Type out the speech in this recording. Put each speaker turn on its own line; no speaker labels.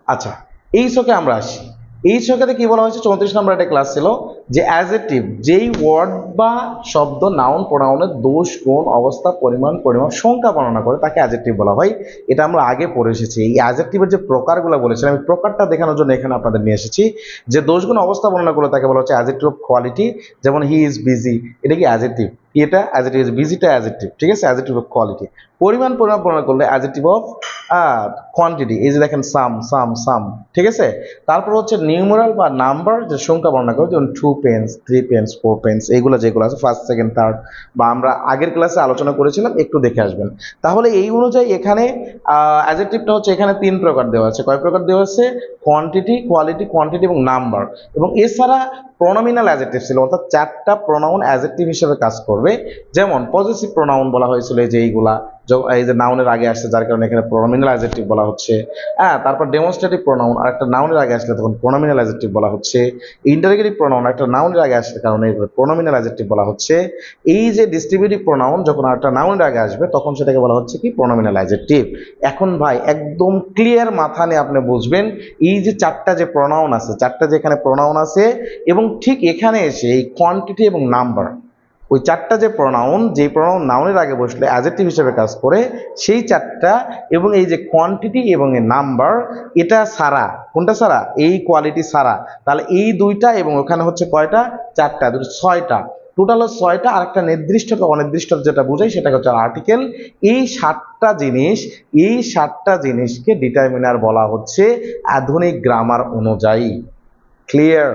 আচ্ছা, এই ছকে আমরা আসি। এই ছকেতে কি বলা হয়েছে, 34 নম্বর একটা ক্লাস ছিল যে অ্যাডজেক্টিভ যেই ওয়ার্ড বা শব্দ নাউন প্রোনাউনের দোষ গুণ অবস্থা পরিমাণ পরিমাপ সংখ্যা বর্ণনা করে তাকে অ্যাডজেক্টিভ বলা হয়। এটা আমরা আগে পড়ে এসেছি। এই অ্যাডজেক্টিভের যে প্রকারগুলো বলেছিলাম আমি প্রকারটা দেখানোর জন্য এখানে আপনাদের নিয়ে এসেছি। যে দোষ গুণ অবস্থা বর্ণনা করে তাকে বলা হচ্ছে অ্যাডজেক্টিভ অফ কোয়ালিটি। যেমন হি ইজ বিজি, এটা কি অ্যাডজেক্টিভ, কি এটা অ্যাডজেক্টিভ, বিজিটা অ্যাডজেক্টিভ, ঠিক আছে, অ্যাডজেক্টিভ অফ কোয়ালিটি। পরিমাণ পরিমাপ বর্ণনা করলে অ্যাডজেক্টিভ অফ কোয়ান্টিটি, এই যে দেখেন সাম সাম সাম, ঠিক আছে। তারপর হচ্ছে নিউমেরাল বা নাম্বার, যে সংখ্যা বর্ণনা করে, যেমন 2 পেন্স 3 পেন্স 4 পেন্স, এইগুলো যেগুলো আছে ফার্স্ট সেকেন্ড থার্ড, বা আমরা আগের ক্লাসে আলোচনা করেছিলাম, একটু দেখে আসবেন। তাহলে এই অনুযায়ী এখানে অ্যাডজেক্টিভটা হচ্ছে এখানে 3 প্রকার দেওয়া আছে। কয় প্রকার দেওয়া আছে? কোয়ান্টিটি, কোয়ালিটি, কোয়ান্টিটি এবং নাম্বার। এবং এছাড়া প্রোনোমিনাল অ্যাডজেক্টিভ ছিল, অর্থাৎ 4টা প্রোনাউন অ্যাডজেক্টিভ হিসেবে কাজ করবে। যেমন পজিটিভ প্রোনাউন বলা হয়েছিল এই যে এইগুলা, এই যে নাউনের আগে আসছে যার কারণে এখানে প্রোনোমিনাল অ্যাডজেক্টিভ বলা হচ্ছে। হ্যাঁ, তারপর ডেমনস্ট্রেটিভ প্রোনাউন আর একটা নাউনের আগে আসলে তখন প্রোনোমিনাল অ্যাডজেক্টিভ বলা হচ্ছে। ইন্টারোগেটিভ প্রোনাউন একটা নাউনের আগে আসলে কারণে প্রোনোমিনাল অ্যাডজেক্টিভ বলা হচ্ছে। এই যে ডিস্ট্রিবিউটিভ প্রোনাউন যখন একটা নাউনের আগে আসবে তখন সেটাকে বলা হচ্ছে কি প্রোনোমিনাল অ্যাডজেক্টিভ। এখন ভাই একদম ক্লিয়ার মাথা নিয়ে আপনি বুঝবেন এই যে 4টা যে প্রোনাউন আছে, 4টা যে এখানে প্রোনাউন আছে, এবং ঠিক এখানে এসে এই কোয়ান্টিটি এবং নাম্বার, ওই 4টা যে প্রোনাউন, যে প্রোনাউন নাউনের আগে বসলে অ্যাডজেক্টিভ হিসেবে কাজ করে, সেই 4টা এবং এই যে কোয়ান্টিটি এবং এই নাম্বার, এটা ছাড়া, কোনটা ছাড়া? এই কোয়ালিটি ছাড়া। তাহলে এই দুইটা এবং ওখানে হচ্ছে কয়টা? 4টা, দুটো 6টা, টোটাল 6টা। আর একটা নির্দিষ্ট অনির্দিষ্ট যেটা বোঝাই সেটা হচ্ছে আর্টিকেল। এই 7টা জিনিস, এই 7টা জিনিসকে ডিটারমিনার বলা হচ্ছে আধুনিক গ্রামার অনুযায়ী। ক্লিয়ার?